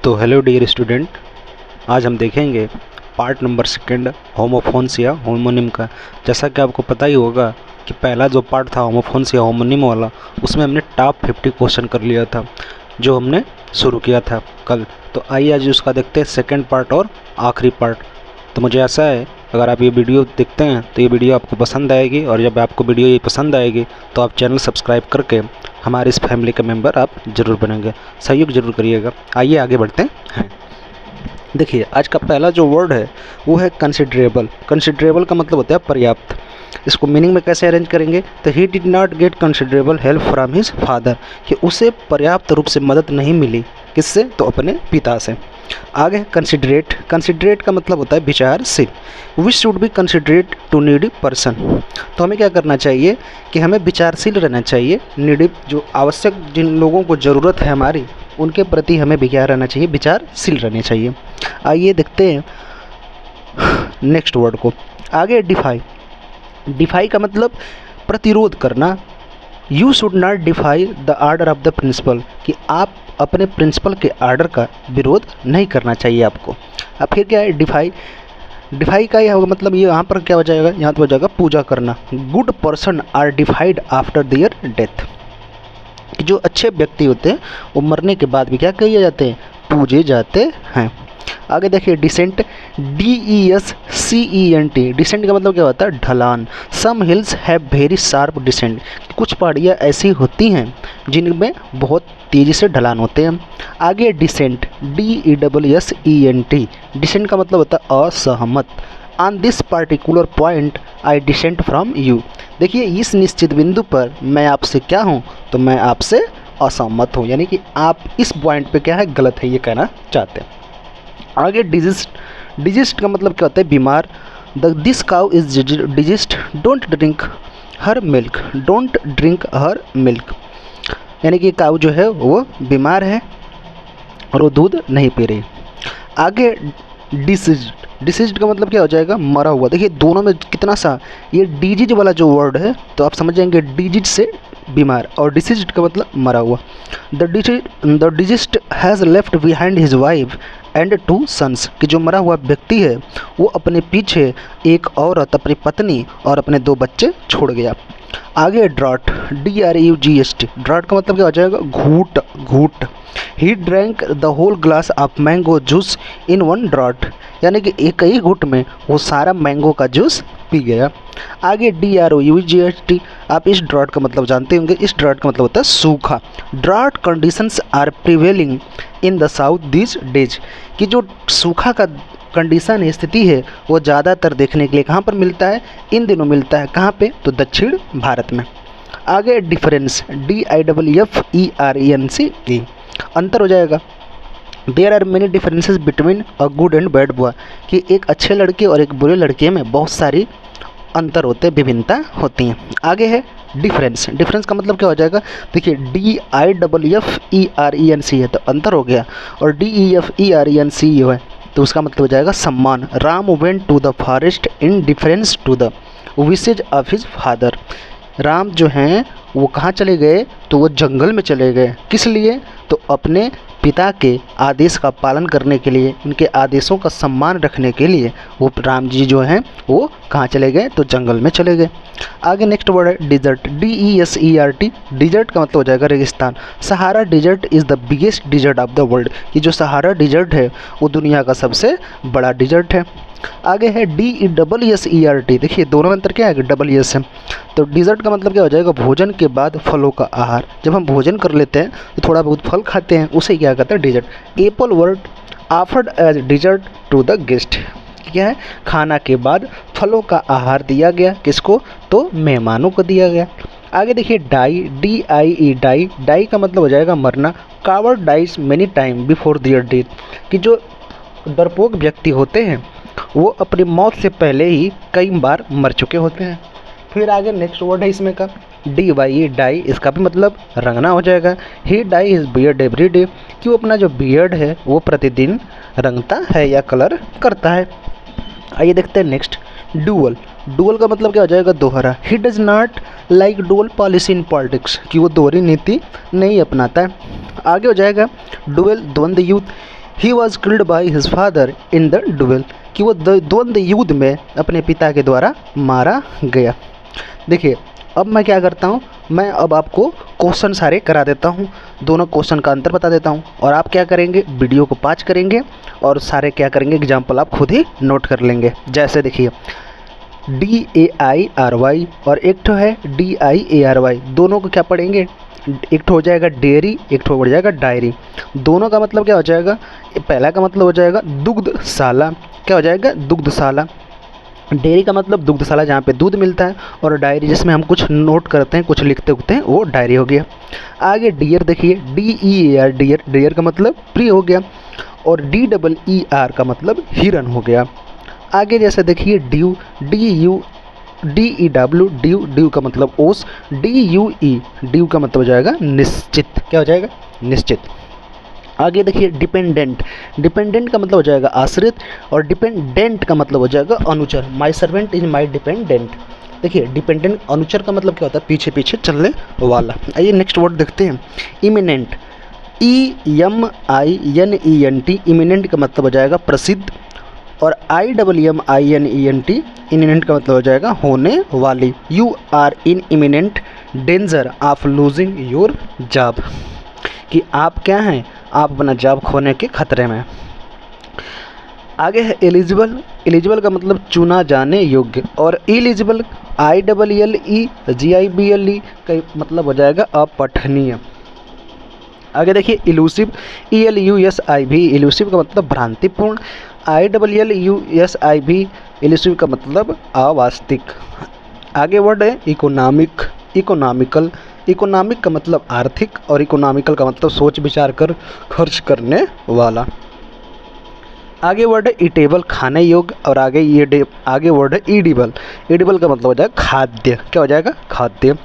तो hello dear student, आज हम देखेंगे पार्ट नंबर सेकंड होमोफोन्स या होमोनिम का। जैसा कि आपको पता ही होगा कि पहला जो पार्ट था होमोफोन्स या होमोनिम वाला, उसमें हमने टॉप 50 क्वेश्चन कर लिया था जो हमने शुरू किया था कल। तो आइए आज उसका देखते हैं सेकंड पार्ट और आखिरी पार्ट। तो मुझे ऐसा है, अगर आप ये वीडियो देखते हैं तो ये वीडियो आपको पसंद आएगी, और जब आपको वीडियो ये पसंद आएगी तो आप चैनल सब्सक्राइब करके हमारे इस फैमिली के मेंबर आप ज़रूर बनेंगे। सहयोग ज़रूर करिएगा। आइए आगे बढ़ते हैं। देखिए, आज का पहला जो वर्ड है वो है कंसिडरेबल। कंसिडरेबल का मतलब होता है पर्याप्त। इसको मीनिंग में कैसे अरेंज करेंगे, तो he did not gate considerable help from his father, कि उसे पर्याप्त रूप से मदद नहीं मिली। किससे? तो अपने पिता से। आगे कंसिडरेट। कंसिडरेट का मतलब होता है विचारशील। We should be considerate to needy person. तो हमें क्या करना चाहिए कि हमें विचारशील रहना चाहिए। नीडी, जो आवश्यक जिन लोगों को ज़रूरत है हमारी, उनके प्रति हमें भी क्या रहना चाहिए, विचारशील रहने चाहिए। आइए देखते हैं नेक्स्ट वर्ड को। आगे डिफाई। डिफाई का मतलब प्रतिरोध करना। You should not defy the order of the principal, कि आप अपने प्रिंसिपल के आर्डर का विरोध नहीं करना चाहिए आपको। अब फिर क्या है डिफाई। डिफाई का यह होगा मतलब, ये यहाँ पर क्या हो जाएगा, यहाँ तो हो जाएगा पूजा करना। Good person are deified after their death, जो अच्छे व्यक्ति होते हैं वो मरने के बाद भी क्या किए जाते हैं, पूजे जाते हैं। आगे देखिए डिसेंट। DESCENT। डिसेंट का मतलब क्या होता है, ढलान। Some hills have very sharp descent, कुछ पहाड़ियाँ ऐसी होती हैं जिनमें बहुत तेज़ी से ढलान होते हैं। आगे डिसेंट। DESSENT। डिसेंट का मतलब होता है असहमत। On this particular point I decent from you. देखिए, इस निश्चित बिंदु पर मैं आपसे क्या हूँ, तो मैं आपसे असहमत हूँ, यानी कि आप इस पॉइंट पे क्या है, गलत है, ये कहना चाहते हैं। आगे डिजीस्ट। डिजीस्ट का मतलब क्या होता है, बीमार। This cow is diseased, don't drink her milk. Don't drink her milk, यानी कि काउ जो है वो बीमार है और वो दूध नहीं पी रही। आगे डिसीज्ड। डिसीज्ड का मतलब क्या हो जाएगा, मरा हुआ। देखिए दोनों में कितना सा, ये डिजीज वाला जो वर्ड है तो आप समझ जाएंगे डिजीज से बीमार, और डिसीज्ड का मतलब मरा हुआ। The deceased has left behind his wife and 2 sons, कि जो मरा हुआ व्यक्ति है वो अपने पीछे एक औरत, अपनी पत्नी और अपने 2 बच्चे छोड़ गया। आगे ड्रॉट। DRUGST। ड्रॉट का मतलब क्या हो जाएगा, घूट। घूट। He drank the whole glass of mango juice in 1 draught, यानी कि एक ही घूट में वो सारा मैंगो का जूस पी गया। आगे DROUGST। आप इस ड्रॉट का मतलब जानते होंगे। इस ड्रॉट का मतलब होता है सूखा। Drought conditions are prevailing in the south this days, कि जो सूखा का कंडीशन है, स्थिति है, वो ज़्यादातर देखने के लिए कहाँ पर मिलता है, इन दिनों मिलता है। कहाँ पे, तो दक्षिण भारत में। आगे डिफरेंस। DIFFERENCE। अंतर हो जाएगा। There are many differences between a good and bad boy, कि एक अच्छे लड़के और एक बुरे लड़के में बहुत सारी अंतर होते हैं, विभिन्नता होती हैं। आगे है डिफरेंस। डिफरेंस का मतलब क्या हो जाएगा, देखिए DIFFERENC है तो अंतर हो गया, और DEFERENCE है तो उसका मतलब हो जाएगा सम्मान। Ram went to the forest in deference to the wishes of his father. Ram जो हैं वो कहाँ चले गए, तो वो जंगल में चले गए। किस लिए, तो अपने पिता के आदेश का पालन करने के लिए, उनके आदेशों का सम्मान रखने के लिए वो राम जी जो हैं वो कहाँ चले गए, तो जंगल में चले गए। आगे नेक्स्ट वर्ड है डिजर्ट। DESERT। डिजर्ट का मतलब हो जाएगा रेगिस्तान। Sahara desert is the biggest desert of the world, कि जो सहारा डिजर्ट है वो दुनिया का सबसे बड़ा डिजर्ट है। आगे है DESSERT। देखिए दोनों में अंतर क्या है, डबल एस है। तो डिज़र्ट का मतलब क्या हो जाएगा, भोजन के बाद फलों का आहार। जब हम भोजन कर लेते हैं तो थोड़ा बहुत फल खाते हैं, उसे क्या कहते हैं, dessert. Apple were offered as dessert to the guest, क्या है, खाना के बाद फलों का आहार दिया गया, किसको, तो मेहमानों को दिया गया। आगे देखिए डाई। DIE। डाई। डाई का मतलब हो जाएगा मरना। Coward dies many time before their death, कि जो डरपोक व्यक्ति होते हैं वो अपनी मौत से पहले ही कई बार मर चुके होते हैं। फिर आगे नेक्स्ट वर्ड है इसमें का DYE। डाई। इसका भी मतलब रंगना हो जाएगा। He dye his beard every day, कि वो अपना जो बियर्ड है वो प्रतिदिन रंगता है या कलर करता है। आइए देखते हैं नेक्स्ट डुअल। डुअल का मतलब क्या हो जाएगा, दोहरा। He does not like dual policy in politics, कि वो दोहरी नीति नहीं अपनाता है। आगे हो जाएगा डुअल द्वंद्व युद्ध, he was killed by his father in the dual, कि वो द्वंद्व युद्ध में अपने पिता के द्वारा मारा गया। देखिए अब मैं क्या करता हूँ, मैं अब आपको क्वेश्चन सारे करा देता हूँ, दोनों क्वेश्चन का अंतर बता देता हूँ, और आप क्या करेंगे, वीडियो को पॉज करेंगे और सारे क्या करेंगे, एग्जाम्पल आप खुद ही नोट कर लेंगे। जैसे देखिए DAIRY और एक तो है DIARY, दोनों को क्या पढ़ेंगे, एक तो हो जाएगा डेयरी, एक तो हो जाएगा डायरी। दोनों का मतलब क्या हो जाएगा, पहला का मतलब हो जाएगा दुग्धशाला, क्या हो जाएगा, दुग्धशाला। डेयरी का मतलब दुग्धशाला जहाँ पे दूध मिलता है, और डायरी जिसमें हम कुछ नोट करते हैं, कुछ लिखते उखते हैं, वो डायरी हो गया। आगे डियर देखिए, DEAR डियर, डियर का मतलब प्रिय हो गया, और DEER का मतलब हिरन हो गया। आगे जैसे देखिए ड्यू, DEW ड्यू, ड्यू का मतलब ओस, DUE ड्यू का मतलब हो जाएगा निश्चित, क्या हो जाएगा, निश्चित। आगे देखिए डिपेंडेंट, डिपेंडेंट का मतलब हो जाएगा आश्रित, और डिपेंडेंट का मतलब हो जाएगा अनुचर। My servant is my dependent. देखिए डिपेंडेंट अनुचर का मतलब क्या होता है, पीछे पीछे चलने वाला। आइए नेक्स्ट वर्ड देखते हैं, इमिनेंट, EMINENT, इमिनेंट का मतलब हो जाएगा प्रसिद्ध, और IMMINENT, इमिनेंट का मतलब हो जाएगा होने वाली। You are in imminent danger of losing your job, कि आप क्या हैं, आप अपना जॉब खोने के खतरे में। आगे है एलिजिबल, एलिजिबल का मतलब चुना जाने योग्य, और इलिजिबल ILLEGIBLE का मतलब हो जाएगा अपठनीय। आगे देखिए इलूसिव, ELUSIV, इलूसिव का मतलब भ्रांतिपूर्ण, ILLUSIV, इलूसिव का मतलब अवास्तविक। आगे वर्ड है इकोनॉमिक, इकोनॉमिकल, इकोनॉमिक का मतलब आर्थिक, और इकोनॉमिकल का मतलब सोच विचार कर खर्च करने वाला। आगे वर्ड है ईटेबल, खाने योग्य, और आगे वर्ड है ईडिबल, ईडिबल का मतलब हो जाएगा खाद्य, क्या हो जाएगा, खाद्य।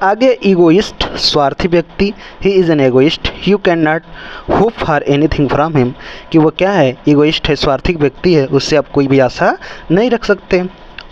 आगे ईगोइस्ट, स्वार्थी व्यक्ति, he is an egoist, you can not hope for anything from him, कि वो क्या है, ईगोइस्ट है, स्वार्थी व्यक्ति है, उससे आप कोई भी आशा नहीं रख सकते।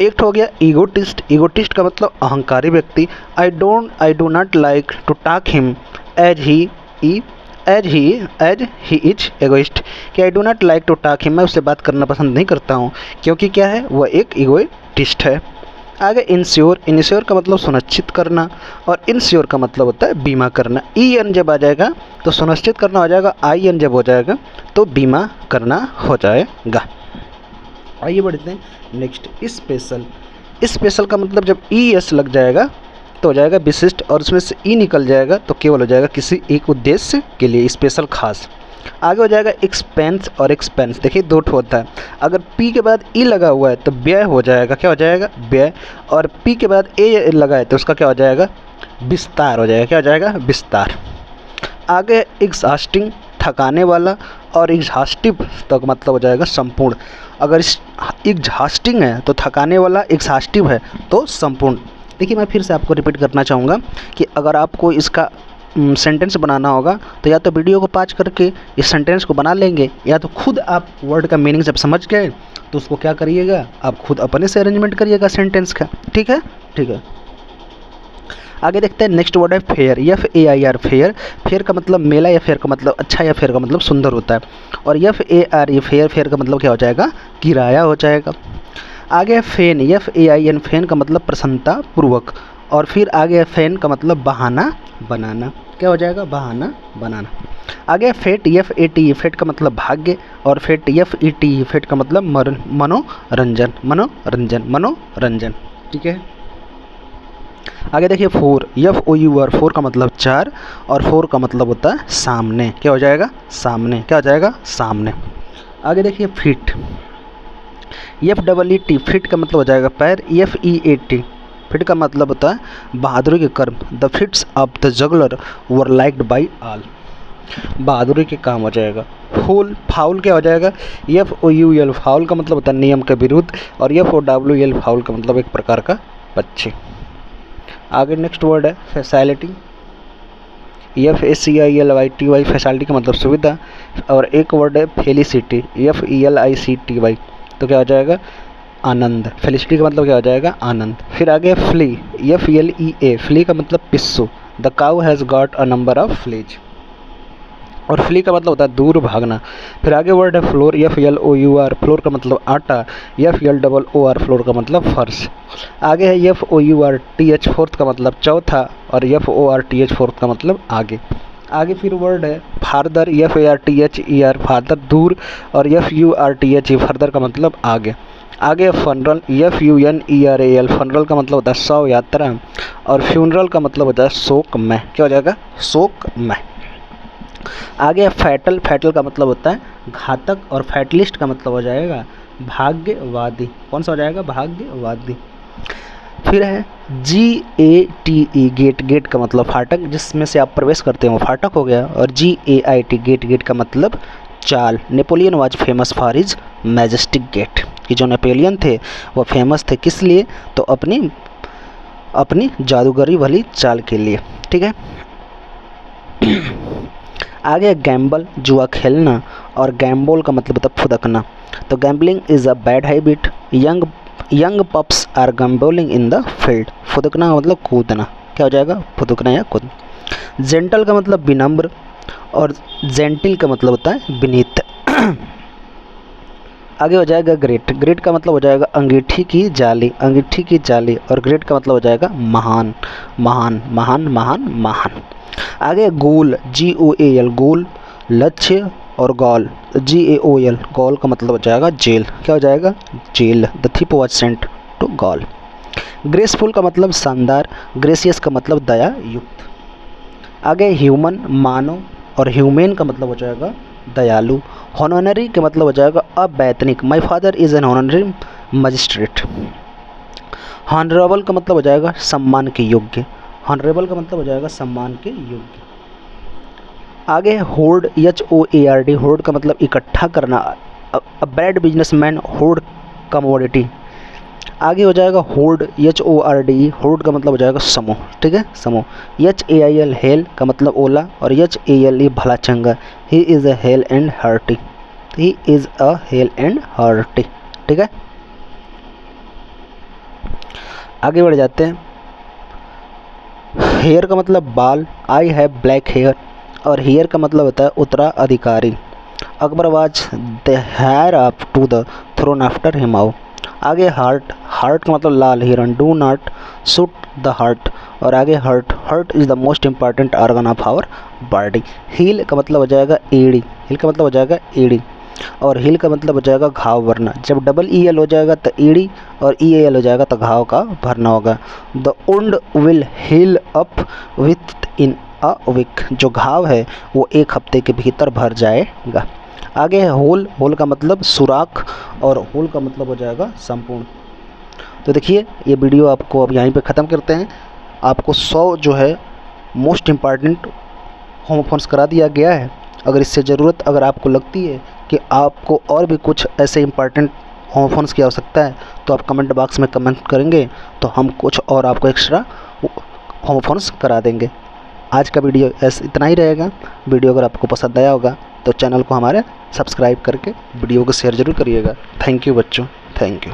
एक हो गया ईगोटिस्ट, ईगोटिस्ट का मतलब अहंकारी व्यक्ति, I do not like to talk him as he is egoist, कि I do not like to talk him, मैं उससे बात करना पसंद नहीं करता हूँ, क्योंकि क्या है, वह एक ईगोटिस्ट है। आगे इंश्योर, इंश्योर का मतलब सुनिश्चित करना, और इंश्योर का मतलब होता है बीमा करना। EN जब आ जाएगा तो सुनिश्चित करना हो जाएगा, IN जब हो जाएगा तो बीमा करना हो जाएगा। आइए बढ़ते हैं नेक्स्ट, स्पेशल, स्पेशल का मतलब जब ES लग जाएगा तो हो जाएगा विशिष्ट, और उसमें से E निकल जाएगा तो केवल हो जाएगा किसी एक उद्देश्य के लिए, स्पेशल, खास। आगे हो जाएगा एक्सपेंस, और एक्सपेंस देखिए दो ठो होता है, अगर P के बाद E लगा हुआ है तो व्यय हो जाएगा, क्या हो जाएगा, व्यय, और P के बाद A लगा है तो उसका क्या हो जाएगा, विस्तार हो जाएगा, क्या हो जाएगा, विस्तार। आगे एग्जॉस्टिंग, थकाने वाला, और एग्जॉस्टिव तो मतलब हो जाएगा संपूर्ण। अगर एग्जॉस्टिंग है तो थकाने वाला, एग्जॉस्टिव है तो संपूर्ण। देखिए मैं फिर से आपको रिपीट करना चाहूँगा कि अगर आपको इसका सेंटेंस बनाना होगा तो या तो वीडियो को पॉज करके इस सेंटेंस को बना लेंगे, या तो खुद आप वर्ड का मीनिंग जब समझ गए तो उसको क्या करिएगा, आप खुद अपने से अरेंजमेंट करिएगा सेंटेंस का, ठीक है, ठीक है। आगे देखते हैं नेक्स्ट वर्ड है फेयर, FAIR, फेयर, फेयर का मतलब मेला, या फेयर का मतलब अच्छा, या फेयर का मतलब सुंदर होता है, और FARE, फेयर, फेयर का मतलब क्या हो जाएगा, किराया हो जाएगा। आगे फेन, FAIN, फेन का मतलब प्रसन्नता पूर्वक, और फिर आगे फैन का मतलब बहाना बनाना, क्या हो जाएगा, बहाना बनाना। आगे फेट, FAT, फेट का मतलब भाग्य, और फेट FET, फेट का मतलब मनोरंजन, मनोरंजन, मनोरंजन, ठीक है। आगे देखिए फोर, FOUR, फोर का मतलब चार, और फोर का मतलब होता है सामने, क्या हो जाएगा, सामने, क्या हो जाएगा, सामने। आगे देखिए फिट, FEET, फिट का मतलब हो जाएगा पैर, FEAT, फिट का मतलब होता है बहादुरी के कर्म, the fits of the juggler were liked by all, बहादुरी के काम हो जाएगा। फूल, फाउल क्या हो जाएगा, FOUL, फाउल का मतलब होता है नियम के विरुद्ध, और FOWL, फाउल का मतलब एक प्रकार का पक्षी। आगे नेक्स्ट वर्ड है फैसिलिटी, FACILITY, फैसिलिटी का मतलब सुविधा, और एक वर्ड है फेलिसिटी, FELICTY, तो क्या हो जाएगा, आनंद, फेलिसिटी का मतलब क्या हो जाएगा आनंद। फिर आगे फ्ली, FLEA, फ्ली का मतलब पिस्सू, the cow has got a number of fleas, और फ्ली का मतलब होता है दूर भागना। फिर आगे वर्ड है फ्लोर, FLOUR, फ्लोर का मतलब आटा, FLOOR, फ्लोर का मतलब फर्श। आगे है FOURTH, फोर्थ का मतलब चौथा, और FORTH, फोर्थ का मतलब आगे। आगे फिर वर्ड है फादर, FARTHER, फादर दूर, और FURTH, फर्दर का मतलब आगे। आगे फनरल, FUNERAL, फनरल का मतलब होता है शव यात्रा, और फ्यूनरल का मतलब होता है शोक में। क्या हो जाएगा शोक में। आगे फैटल, फैटल का मतलब होता है घातक, और फैटलिस्ट का मतलब हो जाएगा भाग्यवादी। कौन सा हो जाएगा भाग्यवादी। फिर है GATE, गेट, गेट का मतलब फाटक, जिसमें से आप प्रवेश करते हो वो फाटक हो गया। और GAIT, गेट, गेट का मतलब चाल। Napoleon was famous for his majestic gait, कि जो नेपोलियन थे वो फेमस थे किस लिए, तो अपनी जादूगरी वाली चाल के लिए। ठीक है। आगे गैम्बल, जुआ खेलना, और गैम्बोल का मतलब होता है फुदकना। तो gambling is a bad habit, young pups are gambling in the field, फुदकना का मतलब कूदना। क्या हो जाएगा फुदकना या कूद। जेंटल का मतलब विनम्र, और जेंटिल का मतलब होता है विनीत। आगे हो जाएगा ग्रेट, ग्रेट का मतलब हो जाएगा अंगीठी की जाली, अंगीठी की जाली, और ग्रेट का मतलब हो जाएगा महान, महान, महान, महान, महान। आगे गोल, GOAL, गोल लक्ष्य, और गॉल, GAOL, गॉल का मतलब हो जाएगा जेल। क्या हो जाएगा जेल। The thief was sent to gaol. Graceful का मतलब शानदार, ग्रेसियस का मतलब दया युक्त। आगे ह्यूमन, मानव, और ह्यूमेन का मतलब हो जाएगा दयालु। हॉनररी का मतलब हो जाएगा अवैतनिक, my father is an honorary magistrate. Honourable का मतलब हो जाएगा सम्मान के योग्य, हॉनरेबल का मतलब हो जाएगा सम्मान के योग्य। आगे होर्ड, HOARD, होर्ड का मतलब इकट्ठा करना, a bad businessman horde commodity. आगे हो जाएगा होर्ड, HORD, होर्ड का मतलब हो जाएगा समूह। ठीक है समूह। HAIL, हेल का मतलब ओला, और HALE भला चंगा, he is a hello and hearty, he is a hello and hearty. ठीक है। आगे बढ़ जाते हैं। हेयर का मतलब बाल, आई हैव ब्लैक हेयर, और हेयर का मतलब होता है उत्तराधिकारी। Akbar was the heir up to the throne after Humayun. आगे हार्ट, हार्ट का मतलब लाल हिरन, do not shoot the hart, और आगे heart, heart is the most important organ of our body. Heel का मतलब हो जाएगा एड़ी, हील का मतलब हो जाएगा एड़ी, और हील का मतलब हो जाएगा घाव भरना। जब डबल EL हो जाएगा तो एड़ी, और EAL हो जाएगा तो घाव का भरना होगा। The wound will heal up within a week, जो घाव है वो एक हफ्ते के भीतर भर जाएगा। आगे है होल, होल का मतलब सुराख, और होल का मतलब हो जाएगा संपूर्ण। तो देखिए ये वीडियो आपको अब यहीं पे ख़त्म करते हैं। आपको 100 जो है मोस्ट इम्पॉर्टेंट होमोफोन्स करा दिया गया है। अगर इससे ज़रूरत अगर आपको लगती है कि आपको और भी कुछ ऐसे इम्पॉर्टेंट होमोफोन्स की आवश्यकता है, तो आप कमेंट बॉक्स में कमेंट करेंगे तो हम कुछ और आपको एक्स्ट्रा होमोफोन्स करा देंगे। आज का वीडियो इतना ही रहेगा। वीडियो अगर आपको पसंद आया होगा तो चैनल को हमारे सब्सक्राइब करके वीडियो को शेयर ज़रूर करिएगा। थैंक यू बच्चों, थैंक यू।